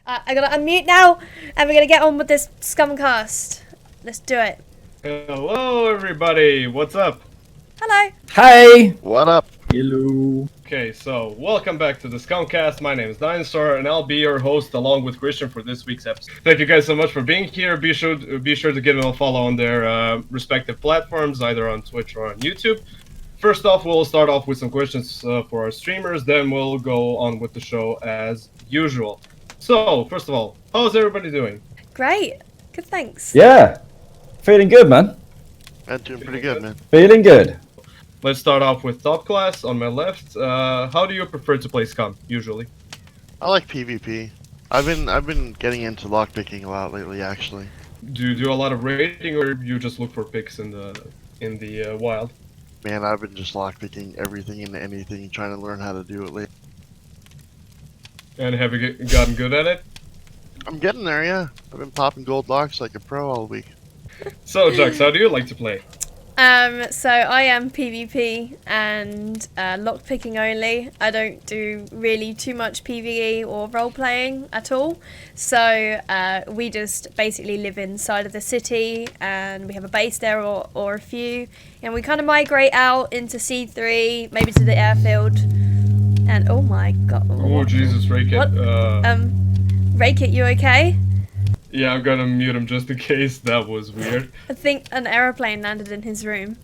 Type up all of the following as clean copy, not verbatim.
I gotta unmute now, and we're gonna get on with this SCUMcast. Let's do it. Hello, everybody. What's up? Hello. Hey! What up? Hello. Okay, so welcome back to the SCUMcast. My name is Dinosaur, and I'll be your host along with Christian for this week's episode. Thank you guys so much for being here. Be sure to give them a follow on their respective platforms, either on Twitch or on YouTube. First off, we'll start off with some questions for our streamers. Then we'll go on with the show as usual. So, first of all, how's everybody doing? Great. Good, thanks. Yeah. Feeling good, man. I'm doing pretty good, man. Feeling good. Let's start off with top class on my left. How do you prefer to play SCUM usually? I like PvP. I've been getting into lockpicking a lot lately, actually. Do you do a lot of raiding, or you just look for picks in the wild? Man, I've been just lockpicking everything and anything, trying to learn how to do it lately. And have you gotten good at it? I'm getting there, yeah. I've been popping gold locks like a pro all week. So, Jux, how do you like to play? So I am PvP and lockpicking only. I don't do really too much PvE or role playing at all. So we just basically live inside of the city, and we have a base there or a few, and we kind of migrate out into C3, maybe to the airfield. And oh my god! Oh Jesus, Rakit. What? Rakit, you okay? Yeah, I'm gonna mute him just in case. That was weird. I think an aeroplane landed in his room.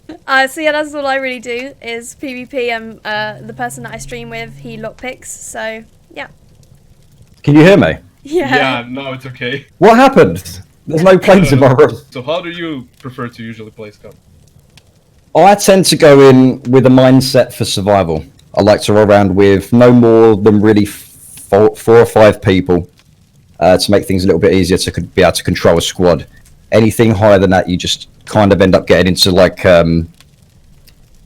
So yeah, that's all I really do is PvP. I'm the person that I stream with, he lockpicks, so yeah. Can you hear me? Yeah, no, it's okay. What happened? There's no planes in my room. So how do you prefer to usually play SCUM? I tend to go in with a mindset for survival. I like to roll around with no more than really four or five people to make things a little bit easier to be able to control a squad. Anything higher than that, you just kind of end up getting into like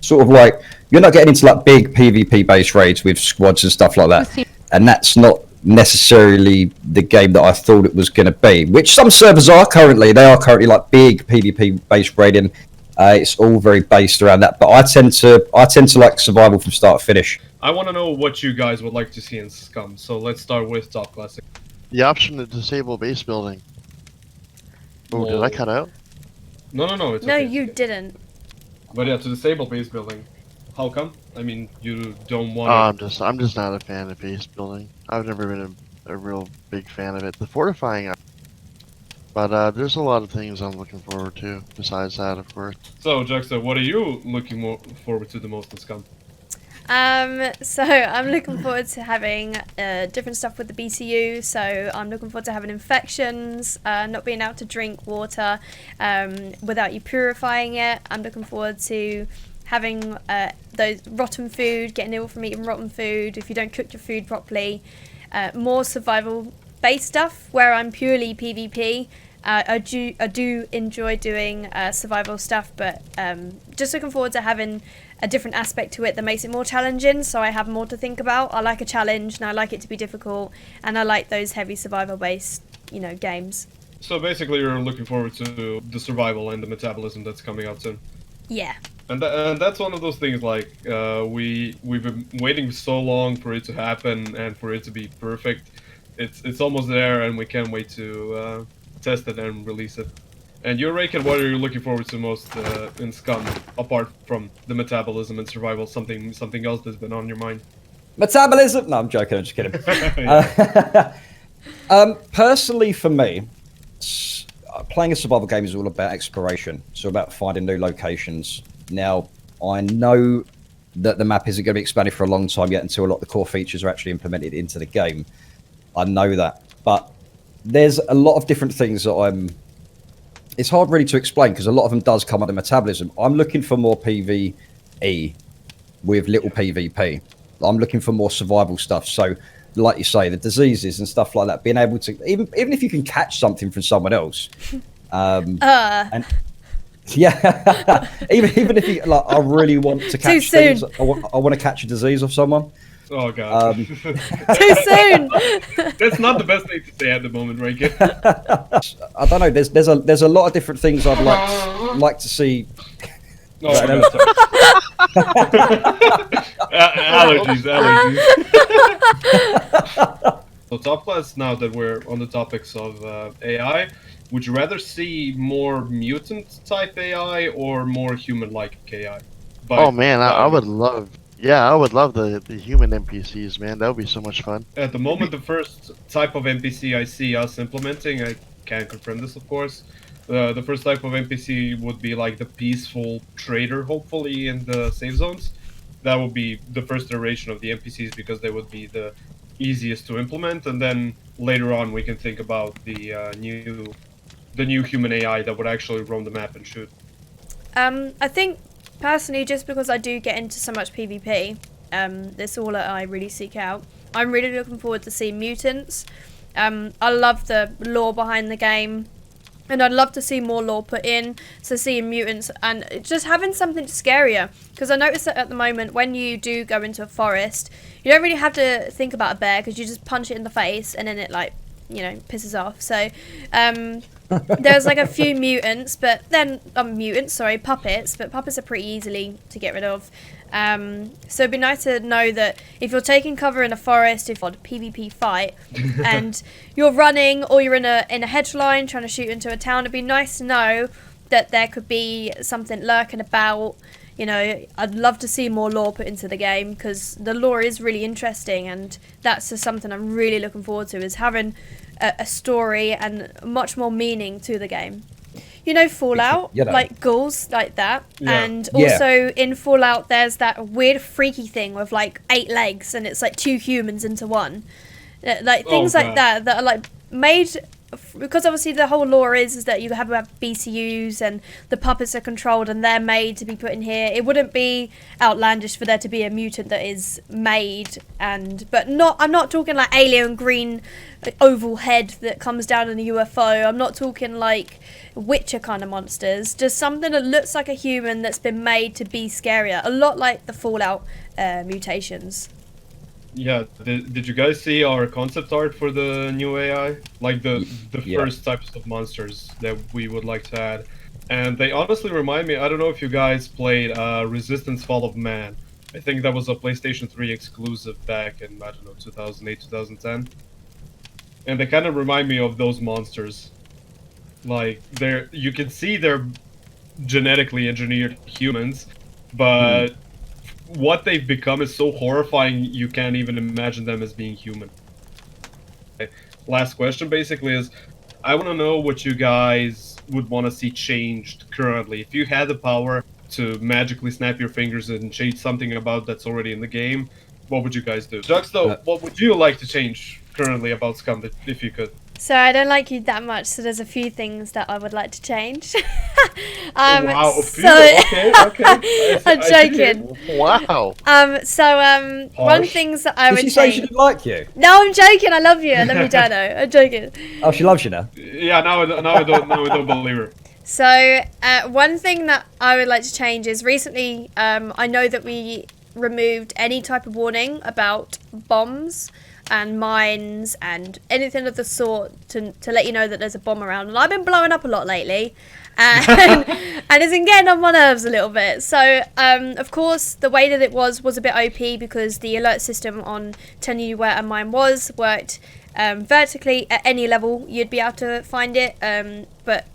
sort of like you're not getting into like big PvP based raids with squads and stuff like that. And that's not necessarily the game that I thought it was going to be, which some servers are currently. They are currently like big PvP based raiding. It's all very based around that, but I tend to like survival from start to finish. I want to know what you guys would like to see in SCUM. So let's start with top classic. The option to disable base building. Oh, did I cut out? No, it's No, okay. you didn't. But yeah, to disable base building. How come? I mean, you don't want I'm just not a fan of base building. I've never been a real big fan of it. The fortifying, but there's a lot of things I'm looking forward to besides that, of course. So, Juxta, what are you looking forward to the most in SCUM? So I'm looking forward to having different stuff with the BTU. So I'm looking forward to having infections, not being able to drink water without you purifying it. I'm looking forward to having those rotten food, getting ill from eating rotten food if you don't cook your food properly. More survival based stuff where I'm purely PvP. I do enjoy doing survival stuff, but just looking forward to having a different aspect to it that makes it more challenging, so I have more to think about. I like a challenge, and I like it to be difficult, and I like those heavy survival-based, games. So basically, you're looking forward to the survival and the metabolism that's coming out soon. Yeah. And that's one of those things, like, we've been waiting so long for it to happen and for it to be perfect. It's almost there, and we can't wait to test it and release it. And you're Raken, what are you looking forward to most in SCUM, apart from the metabolism and survival? Something else that's been on your mind? Metabolism? No, I'm joking. I'm just kidding. Personally, for me, playing a survival game is all about exploration. It's all about finding new locations. Now, I know that the map isn't going to be expanded for a long time yet until a lot of the core features are actually implemented into the game. I know that. But there's a lot of different things that it's hard really to explain because a lot of them does come under metabolism. I'm looking for more PvE with little PvP. I'm looking for more survival stuff. So, like you say, the diseases and stuff like that, being able to, even if you can catch something from someone else. And yeah, even if you, like, I really want to catch things. I want to catch a disease of someone. Oh god. Too soon. That's not the best thing to say at the moment, right? I don't know. There's a lot of different things I'd like to see. Oh, allergies. So So top class, now that we're on the topics of AI, would you rather see more mutant type AI or more human-like AI? Oh man, I would love. Yeah, I would love the human NPCs, man. That would be so much fun. At the moment, the first type of NPC I see us implementing, I can't confirm this, of course. The first type of NPC would be like the peaceful trader, hopefully, in the safe zones. That would be the first iteration of the NPCs because they would be the easiest to implement, and then later on we can think about the new human AI that would actually roam the map and shoot. I think personally, just because I do get into so much PvP, that's all that I really seek out. I'm really looking forward to seeing mutants. I love the lore behind the game, and I'd love to see more lore put in. So seeing mutants and just having something scarier, because I noticed that at the moment when you do go into a forest, you don't really have to think about a bear because you just punch it in the face and then it pisses off. So there's like a few mutants, but then puppets, but puppets are pretty easily to get rid of. So it'd be nice to know that if you're taking cover in a forest, if you're on a PvP fight, and you're running or you're in a hedge line trying to shoot into a town, it'd be nice to know that there could be something lurking about. I'd love to see more lore put into the game because the lore is really interesting, and that's just something I'm really looking forward to, is having a story and much more meaning to the game. Fallout, like ghouls like that. Yeah. And also in Fallout there's that weird freaky thing with like 8 legs and it's like 2 humans into one. Like things like that are like made, because obviously the whole lore is that you have BCUs and the puppets are controlled and they're made to be put in here. It wouldn't be outlandish for there to be a mutant that is made, I'm not talking like alien green oval head that comes down in a UFO. I'm not talking like Witcher kind of monsters. Just something that looks like a human that's been made to be scarier. A lot like the Fallout mutations. Yeah, did you guys see our concept art for the new AI? Like the first types of monsters that we would like to add. And they honestly remind me, I don't know if you guys played Resistance Fall of Man. I think that was a PlayStation 3 exclusive back in, 2008, 2010. And they kind of remind me of those monsters. Like, you can see they're genetically engineered humans, but what they've become is so horrifying you can't even imagine them as being human. Okay. Last question basically is, I want to know what you guys would want to see changed currently. If you had the power to magically snap your fingers and change something about that's already in the game, what would you guys do? Juxto, what would you like to change currently about SCUM if you could? So I don't like you that much, so there's a few things that I would like to change. Wow, a few? Okay. I'm joking. Wow. One things that I would Did she change. say she didn't like you? No, I'm joking. I love you. I love you, Dano. I'm joking. Oh, she loves you now. Yeah, now I don't believe her. So one thing that I would like to change is recently I know that we removed any type of warning about bombs and mines and anything of the sort to let you know that there's a bomb around. And I've been blowing up a lot lately, and it's been getting on my nerves a little bit. So of course the way that it was a bit OP because the alert system on telling you where a mine worked vertically. At any level you'd be able to find it, but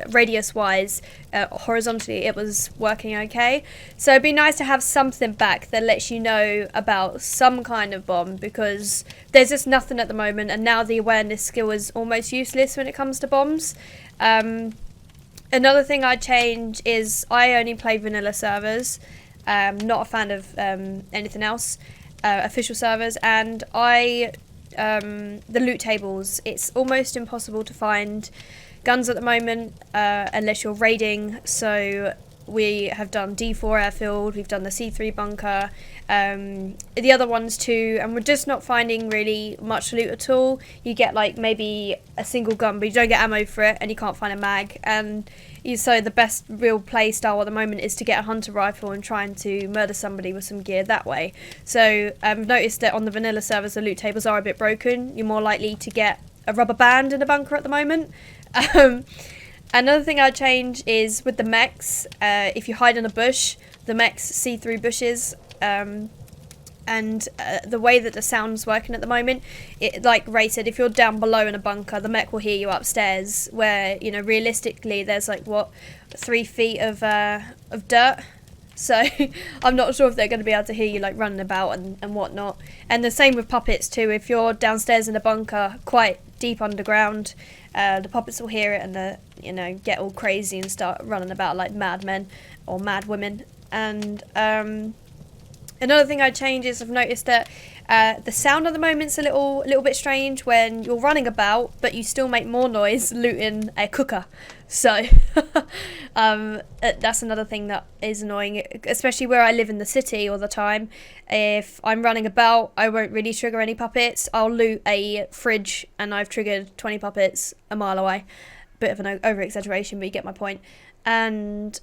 radius wise, horizontally it was working okay. So it'd be nice to have something back that lets you know about some kind of bomb, because there's just nothing at the moment, and now the awareness skill is almost useless when it comes to bombs. Another thing I'd change is I only play vanilla servers, not a fan of anything else, official servers, and the loot tables, it's almost impossible to find guns at the moment unless you're raiding. So we have done D4 airfield, we've done the C3 bunker, the other ones too, and we're just not finding really much loot at all. You get like maybe a single gun, but you don't get ammo for it, and you can't find a mag. And so the best real play style at the moment is to get a hunter rifle and trying to murder somebody with some gear that way. So I've noticed that on the vanilla servers the loot tables are a bit broken. You're more likely to get a rubber band in a bunker at the moment. Another thing I'd change is with the mechs, if you hide in a bush, the mechs see through bushes, and and the way that the sound's working at the moment, it, like Ray said, if you're down below in a bunker, the mech will hear you upstairs, where, you know, realistically there's like, what, 3 feet of dirt. So I'm not sure if they're going to be able to hear you like running about and whatnot. And the same with puppets too. If you're downstairs in a bunker quite deep underground, the puppets will hear it and you know, get all crazy and start running about like madmen or mad women. And another thing I change is I've noticed that the sound at the moment's a little bit strange when you're running about, but you still make more noise looting a cooker. So that's another thing that is annoying, especially where I live in the city all the time. If I'm running about, I won't really trigger any puppets. I'll loot a fridge and I've triggered 20 puppets a mile away. Bit of an over-exaggeration, but you get my point. And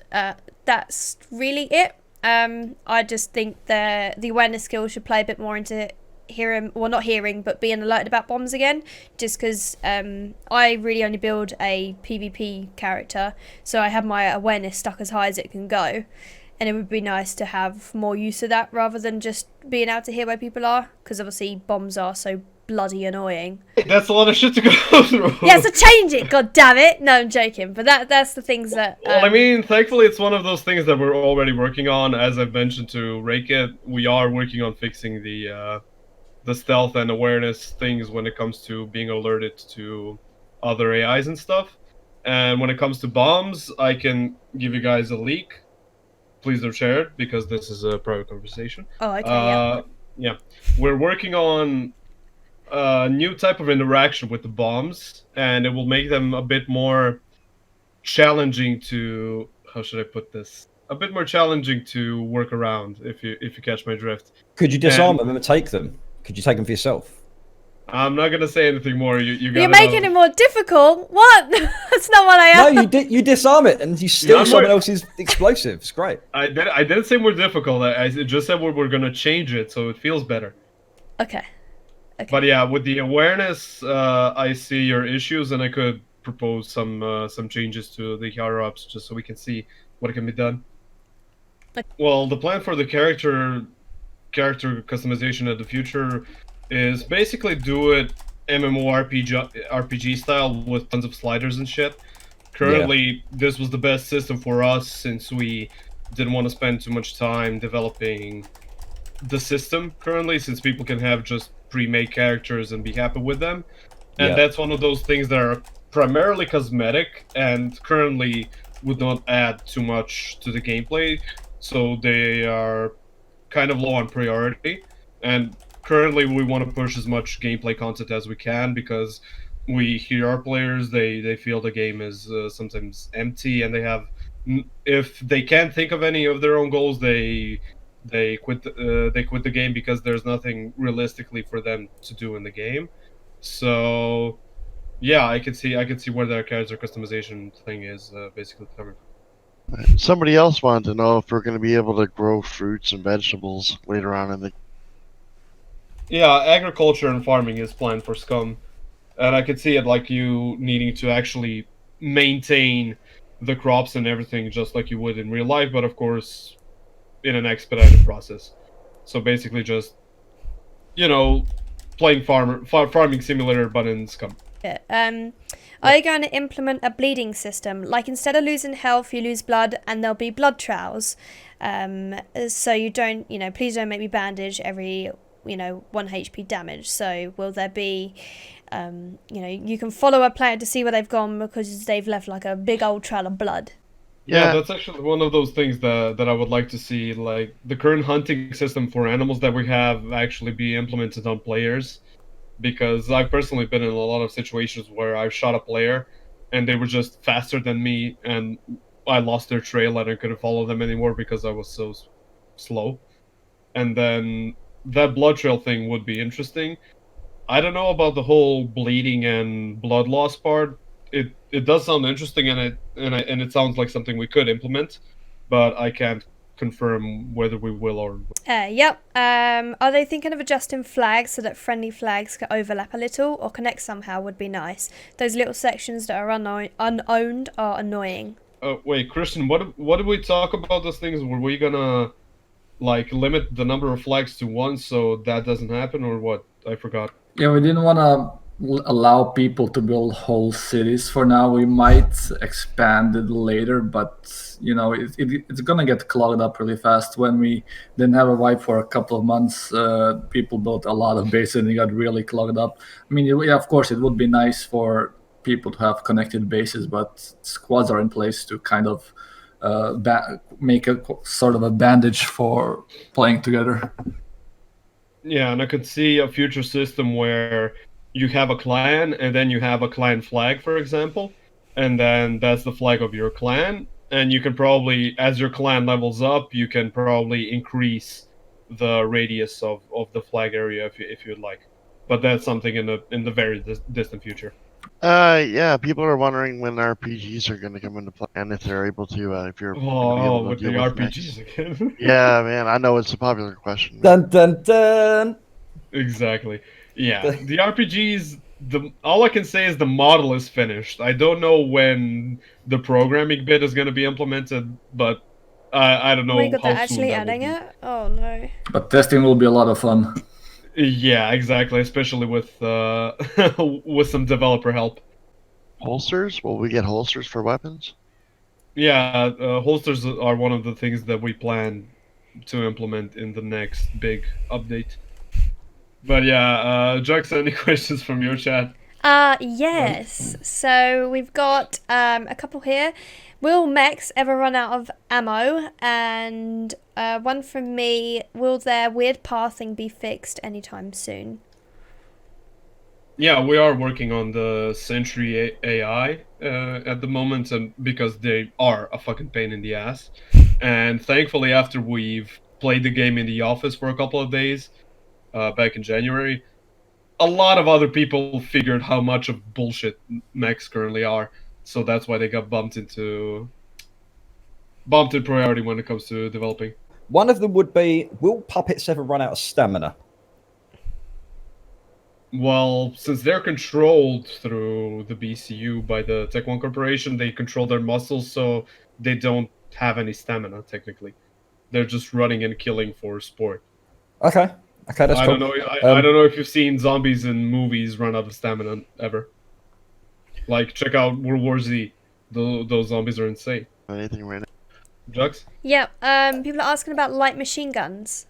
that's really it. I just think the awareness skill should play a bit more into hearing, well, not hearing, but being alerted about bombs again, just because I really only build a PvP character, so I have my awareness stuck as high as it can go, and it would be nice to have more use of that rather than just being able to hear where people are, because obviously bombs are so bloody annoying. That's a lot of shit to go through. Yeah, so change it, god damn it. No, I'm joking, but that's the things that Well, I mean, thankfully it's one of those things that we're already working on. As I've mentioned to Rakit, we are working on fixing the stealth and awareness things when it comes to being alerted to other AIs and stuff. And when it comes to bombs, I can give you guys a leak. Please don't share it because this is a private conversation. Oh, okay, yeah. We're working on a new type of interaction with the bombs, and it will make them a bit more challenging to, how should I put this? A bit more challenging to work around, if you catch my drift. Could you disarm them and take them? Could you take them for yourself? I'm not gonna say anything more. You're making it more difficult. What? That's not what I am. No, you disarm it and you steal someone else's explosive. It's great. I didn't say more difficult. I just said we're gonna change it so it feels better. Okay. But yeah, with the awareness, I see your issues, and I could propose some changes to the higher ups just so we can see what can be done. Okay. Well, the plan for the character customization of the future is basically do it MMORPG style with tons of sliders and shit. Currently, this was the best system for us since we didn't want to spend too much time developing the system currently, since people can have just pre-made characters and be happy with them. And that's one of those things that are primarily cosmetic and currently would not add too much to the gameplay, so they are kind of low on priority. And currently we want to push as much gameplay content as we can, because we hear our players, they feel the game is sometimes empty, and they have, if they can't think of any of their own goals, they quit the game because there's nothing realistically for them to do in the game. So yeah, I can see where their character customization thing is basically coming from. Somebody else wanted to know if we're going to be able to grow fruits and vegetables later on in the... Yeah, agriculture and farming is planned for SCUM, and I could see it like you needing to actually maintain the crops and everything just like you would in real life, but of course in an expedited process. So basically just, you know, playing farming simulator but in SCUM. Are you going to implement a bleeding system? Like, instead of losing health, you lose blood, and there'll be blood trials. So you don't, you know, please don't make me bandage every, 1 HP damage. So will there be, you can follow a player to see where they've gone because they've left like a big old trail of blood. Yeah, that's actually one of those things that I would like to see, like the current hunting system for animals that we have actually be implemented on players. Because I've personally been in a lot of situations where I've shot a player and they were just faster than me, and I lost their trail and I couldn't follow them anymore because I was so slow. And then that blood trail thing would be interesting. I don't know about the whole bleeding and blood loss part. It does sound interesting, and it sounds like something we could implement, but I can't confirm whether we will or... Yep. Are they thinking of adjusting flags so that friendly flags can overlap a little or connect somehow would be nice? Those little sections that are unowned are annoying. Wait, Christian, what did we talk about those things? Were we gonna like limit the number of flags to one so that doesn't happen, or what? I forgot. Yeah, we didn't want to allow people to build whole cities for now. We might expand it later, but it's gonna get clogged up really fast. When we didn't have a wipe for a couple of months, people built a lot of bases and it got really clogged up. I mean, yeah, of course, it would be nice for people to have connected bases, but squads are in place to kind of make a sort of a bandage for playing together. Yeah, and I could see a future system where you have a clan and then you have a clan flag, for example, and then that's the flag of your clan. And you can probably, as your clan levels up, you can probably increase the radius of the flag area if you'd like. But that's something in the very distant future. Yeah, people are wondering when RPGs are going to come into play, and if they're able to, if you're going to be able to with the deal with RPGs mechs. again. Yeah, man, I know it's a popular question. Dun dun dun. Exactly. Yeah, the RPGs. All I can say is the model is finished. I don't know when the programming bit is going to be implemented, but I don't know Oh my god, how they're soon actually that will adding be. it? Oh no. But testing will be a lot of fun. Yeah, exactly. Especially with with some developer help. Holsters? Will we get holsters for weapons? Yeah, holsters are one of the things that we plan to implement in the next big update. But yeah, Jux, any questions from your chat? Yes. So we've got a couple here. Will Mechs ever run out of ammo? And one from me. Will their weird pathing be fixed anytime soon? Yeah, we are working on the Sentry AI at the moment, and because they are a fucking pain in the ass. And thankfully, after we've played the game in the office for a couple of days back in January, a lot of other people figured how much of bullshit mechs currently are. So that's why they got bumped in priority when it comes to developing. One of them would be: will puppets ever run out of stamina? Well, since they're controlled through the BCU by the Tech One Corporation, they control their muscles, so they don't have any stamina, technically. They're just running and killing for sport. Okay, that's I cool. don't know. I don't know if you've seen zombies in movies run out of stamina ever. Like, check out World War Z. Those zombies are insane. Anything right now? Jux? Yeah. People are asking about light machine guns.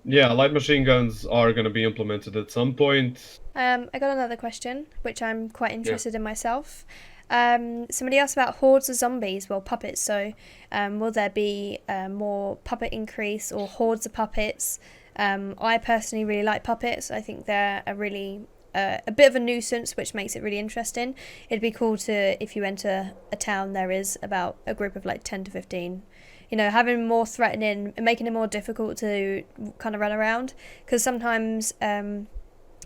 Yeah, light machine guns are going to be implemented at some point. I got another question, which I'm quite interested in myself. Somebody asked about hordes of zombies, well, puppets. So, will there be more puppet increase or hordes of puppets? I personally really like puppets. I think they're a bit of a nuisance, which makes it really interesting. It'd be cool to, if you enter a town, there is about a group of like 10 to 15. Having more threatening and making it more difficult to kind of run around. Because sometimes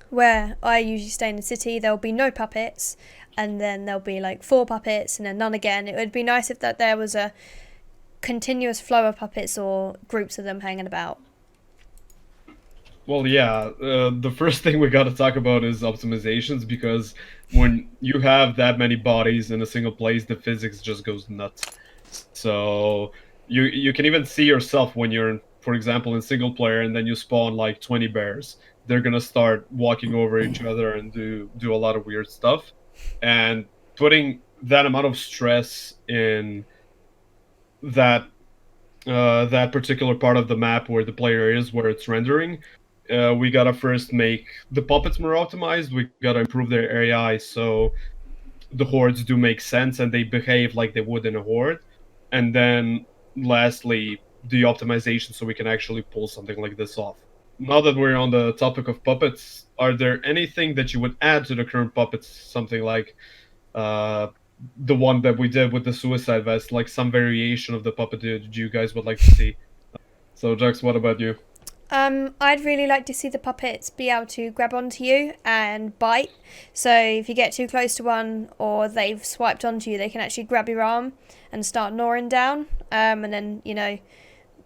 where I usually stay in the city, there'll be no puppets, and then there'll be like 4 puppets, and then none again. It would be nice if there was a continuous flow of puppets or groups of them hanging about. Well, yeah, the first thing we got to talk about is optimizations, because when you have that many bodies in a single place, the physics just goes nuts. So you can even see yourself when you're, for example, in single player, and then you spawn like 20 bears. They're gonna start walking over each other and do a lot of weird stuff, and putting that amount of stress in that that particular part of the map where the player is, where it's rendering. We gotta first make the puppets more optimized. We gotta improve their AI so the hordes do make sense and they behave like they would in a horde. And then, lastly, the optimization so we can actually pull something like this off. Now that we're on the topic of puppets, are there anything that you would add to the current puppets? Something like the one that we did with the suicide vest, like some variation of the puppet that you guys would like to see. So, Jax, what about you? I'd really like to see the puppets be able to grab onto you and bite. So if you get too close to one or they've swiped onto you, they can actually grab your arm and start gnawing down. And then,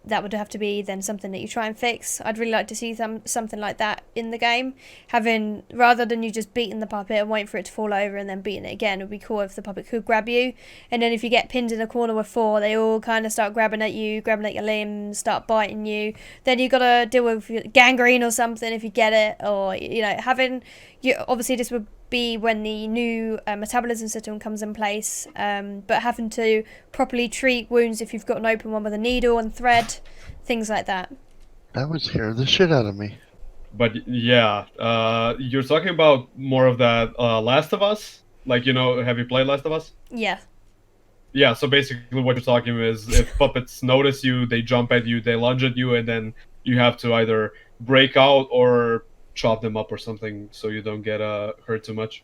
that would have to be then something that you try and fix. I'd really like to see something like that in the game. Rather than you just beating the puppet and waiting for it to fall over and then beating it again, it would be cool if the puppet could grab you. And then if you get pinned in a corner with 4, they all kind of start grabbing at you, grabbing at your limbs, start biting you. Then you got to deal with gangrene or something if you get it. Or, obviously this would be when the new metabolism system comes in place, but having to properly treat wounds if you've got an open one with a needle and thread, things like that. That would scare the shit out of me. But yeah, you're talking about more of that Last of Us? Like, have you played Last of Us? Yeah. Yeah, so basically what you're talking is if puppets notice you, they jump at you, they lunge at you, and then you have to either break out or chop them up or something so you don't get hurt too much.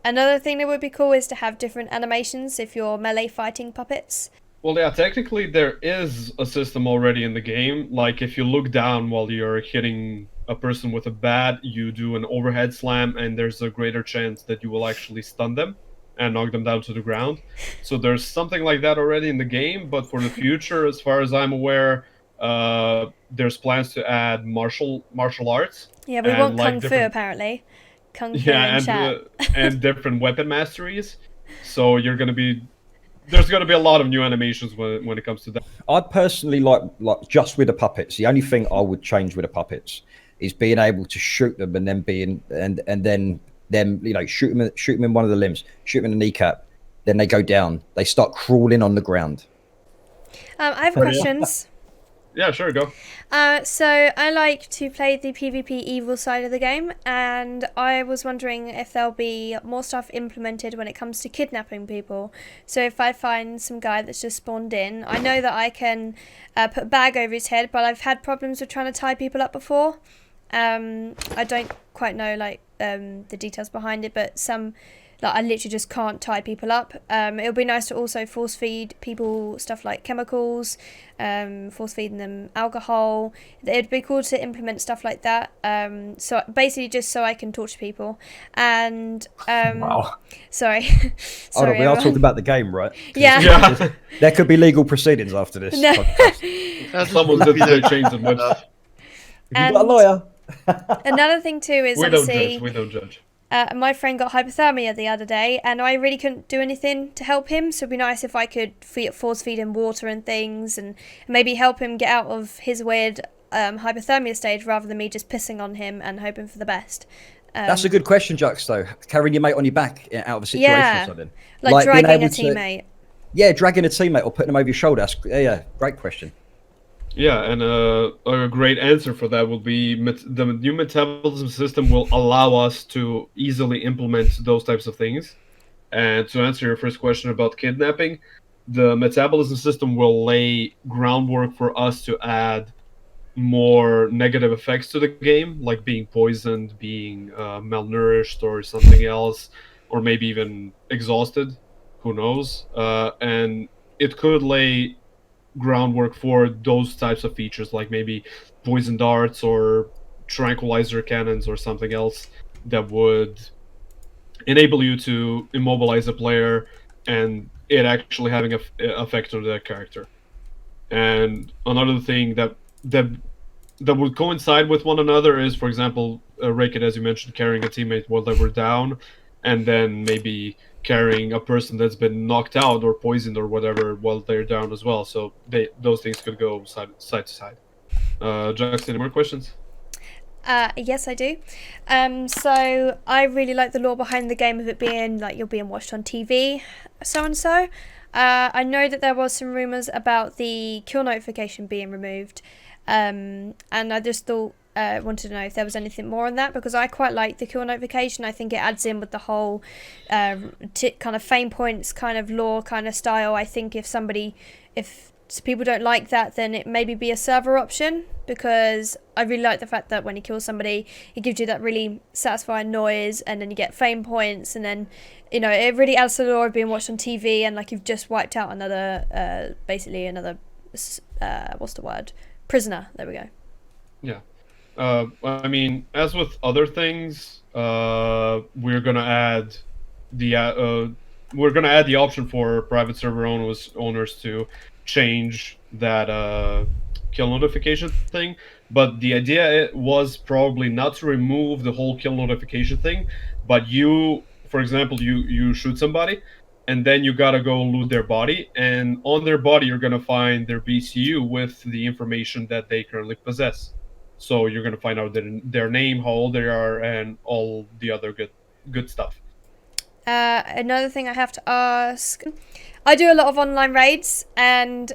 Another thing that would be cool is to have different animations if you're melee fighting puppets. Well, yeah, technically there is a system already in the game. Like, if you look down while you're hitting a person with a bat, you do an overhead slam, and there's a greater chance that you will actually stun them and knock them down to the ground. So there's something like that already in the game, but for the future, as far as I'm aware, there's plans to add martial arts. Yeah, we want Kung Fu, apparently. Kung Fu and chat. And different weapon masteries. So there's going to be a lot of new animations when it comes to that. I'd personally like just with the puppets. The only thing I would change with the puppets is being able to shoot them and then shoot them in one of the limbs, shoot them in the kneecap, then they go down. They start crawling on the ground. I have questions. Yeah, sure, go. So I like to play the PvP evil side of the game, and I was wondering if there'll be more stuff implemented when it comes to kidnapping people. So if I find some guy that's just spawned in, I know that I can put a bag over his head, but I've had problems with trying to tie people up before. I don't quite know the details behind it, but I literally just can't tie people up. It'll be nice to also force feed people stuff like chemicals, force feeding them alcohol. It'd be cool to implement stuff like that. So basically just so I can torture people. And Wow. Sorry. Hold on, we are talking about the game, right? Yeah. There could be legal proceedings after this. No. podcast. Someone's going to change the website. Have you got a lawyer? Another thing too is We obviously don't judge. My friend got hypothermia the other day, and I really couldn't do anything to help him, so it'd be nice if I could force feed him water and things, and maybe help him get out of his weird hypothermia stage, rather than me just pissing on him and hoping for the best. That's a good question, Jux, though. Carrying your mate on your back out of a situation or something. Like dragging a teammate. Yeah, dragging a teammate or putting them over your shoulder. Yeah, great question. Yeah, and a great answer for that will be the new metabolism system will allow us to easily implement those types of things. And to answer your first question about kidnapping, the metabolism system will lay groundwork for us to add more negative effects to the game, like being poisoned, being malnourished, or something else, or maybe even exhausted. Who knows? And it could lay groundwork for those types of features, like maybe poison darts or tranquilizer cannons or something else that would enable you to immobilize a player and it actually having an effect on that character. And another thing that would coincide with one another is, for example, Rickett, as you mentioned, carrying a teammate while they were down, and then maybe carrying a person that's been knocked out or poisoned or whatever while they're down as well. So those things could go side to side. Jax, any more questions? Yes, I do. So I really like the lore behind the game of it being like you're being watched on TV, so and so. I know that there was some rumours about the kill notification being removed, and I just wanted to know if there was anything more on that, because I quite like the kill notification. I think it adds in with the whole kind of fame points kind of lore kind of style. I think if people don't like that, then it maybe be a server option, because I really like the fact that when you kill somebody, it gives you that really satisfying noise, and then you get fame points, and then it really adds to the lore of being watched on TV, and like you've just wiped out another what's the word, prisoner. There we go. Yeah. I mean, as with other things, we're gonna add the option for private server owners to change that kill notification thing, but the idea was probably not to remove the whole kill notification thing, but you, for example, you shoot somebody, and then you gotta go loot their body, and on their body you're gonna find their BCU with the information that they currently possess. So you're gonna find out their name, how old they are, and all the other good stuff. Another thing I have to ask, I do a lot of online raids, and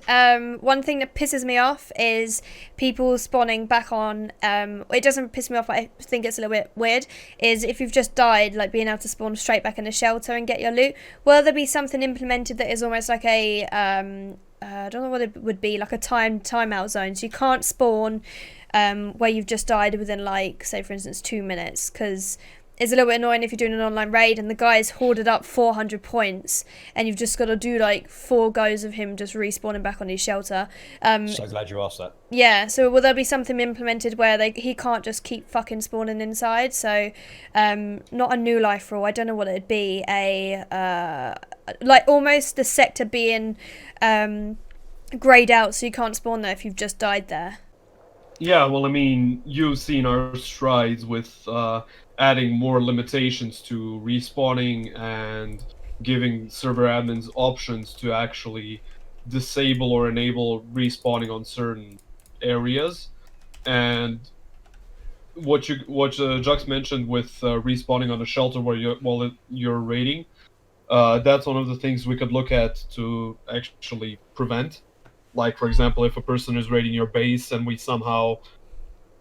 one thing that pisses me off is people spawning back on, it doesn't piss me off, but I think it's a little bit weird, is if you've just died, like being able to spawn straight back in a shelter and get your loot. Will there be something implemented that is almost like a, I don't know what it would be, like a timeout zone, so you can't spawn where you've just died within, like, say for instance 2 minutes, because it's a little bit annoying if you're doing an online raid and the guy's hoarded up 400 points and you've just got to do like 4 goes of him just respawning back on his shelter. So glad you asked that. Yeah, so will there be something implemented where he can't just keep fucking spawning inside? So not a new life rule, I don't know what it'd be, like almost the sector being greyed out so you can't spawn there if you've just died there. Yeah, well, I mean, you've seen our strides with adding more limitations to respawning and giving server admins options to actually disable or enable respawning on certain areas. And what Jux mentioned with respawning on a shelter while you're raiding, that's one of the things we could look at to actually prevent. Like, for example, if a person is raiding your base and we somehow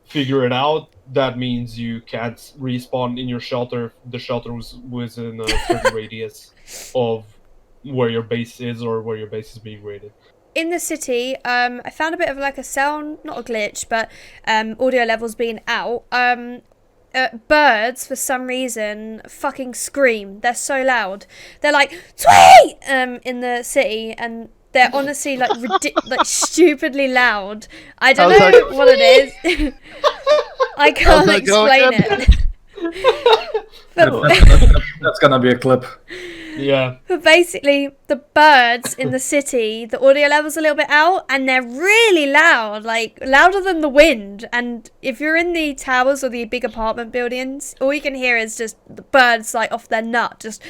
figure it out, that means you can't respawn in your shelter if the shelter was in a certain radius of where your base is or where your base is being raided. In the city, I found a bit of like a sound, not a glitch, but audio levels being out. Birds, for some reason, fucking scream. They're so loud. They're like, tweet! In the city, and they're honestly like like stupidly loud. I don't know what it is. I can't explain it. That's gonna be a clip. Yeah. But basically, the birds in the city, the audio level's a little bit out, and they're really loud, like louder than the wind. And if you're in the towers or the big apartment buildings, all you can hear is just the birds like off their nut, just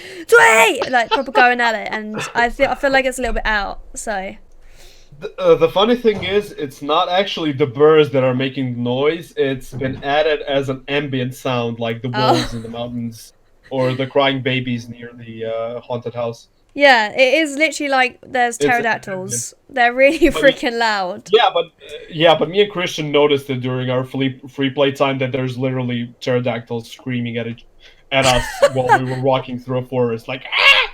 like proper going at it. And I feel like it's a little bit out. So the funny thing is, it's not actually the birds that are making noise. It's been added as an ambient sound, like the wolves in the mountains. Or the crying babies near the haunted house. Yeah, it is literally like there's pterodactyls. They're really freaking loud. Yeah, but me and Christian noticed it during our free play time that there's literally pterodactyls screaming at us while we were walking through a forest, like ah!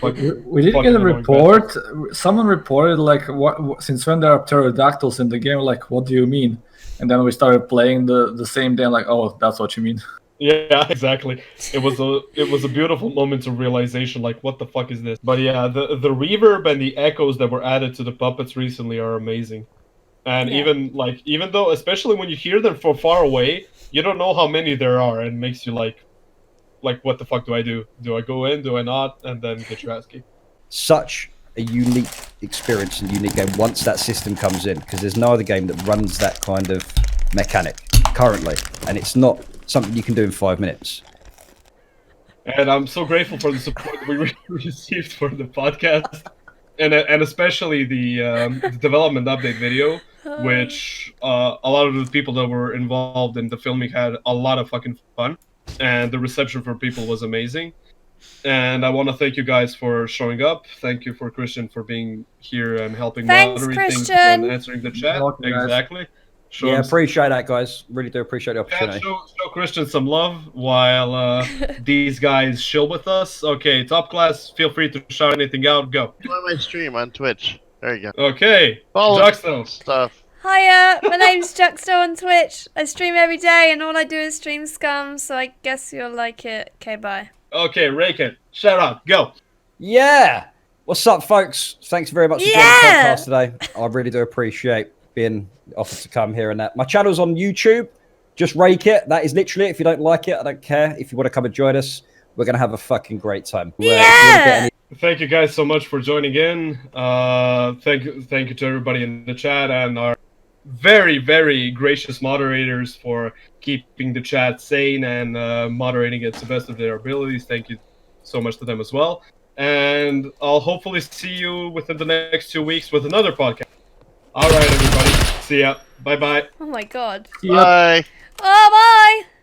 We did get a report. Someone reported like, what? Since when there are pterodactyls in the game? Like, what do you mean? And then we started playing the same day. Like, oh, that's what you mean. Yeah, exactly. It was a beautiful moment of realization, like, what the fuck is this? But yeah, the reverb and the echoes that were added to the puppets recently are amazing. And even though, especially when you hear them from far away, you don't know how many there are, and it makes you like, what the fuck do I do? Do I go in? Do I not? And then get your ass kicked. Such a unique experience and unique game once that system comes in, because there's no other game that runs that kind of mechanic currently, and it's not something you can do in 5 minutes. And I'm so grateful for the support that we received for the podcast, and especially the development update video, which a lot of the people that were involved in the filming had a lot of fucking fun, and the reception for people was amazing. And I want to thank you guys for showing up. Thank you for Christian for being here and helping moderate things and answering the chat. Exactly. Yeah, appreciate that, guys. Really do appreciate the opportunity. Show Christian some love while these guys chill with us. Okay, top class, feel free to shout anything out. Go. On my stream on Twitch. There you go. Okay, Juxto stuff. Hiya, my name's Juxto on Twitch. I stream every day, and all I do is stream SCUM, so I guess you'll like it. Okay, bye. Okay, rake it. Shout out. Go. Yeah. What's up, folks? Thanks very much for joining the podcast today. I really do appreciate being offered to come here and that. My channel's on YouTube. Just rake it. That is literally it. If you don't like it, I don't care. If you want to come and join us, we're going to have a fucking great time. Yeah! Thank you guys so much for joining in. Thank you to everybody in the chat and our very, very gracious moderators for keeping the chat sane and moderating it to the best of their abilities. Thank you so much to them as well. And I'll hopefully see you within the next 2 weeks with another podcast. All right, everybody. See ya. Bye-bye. Oh my god. Yep. Bye. Oh, bye!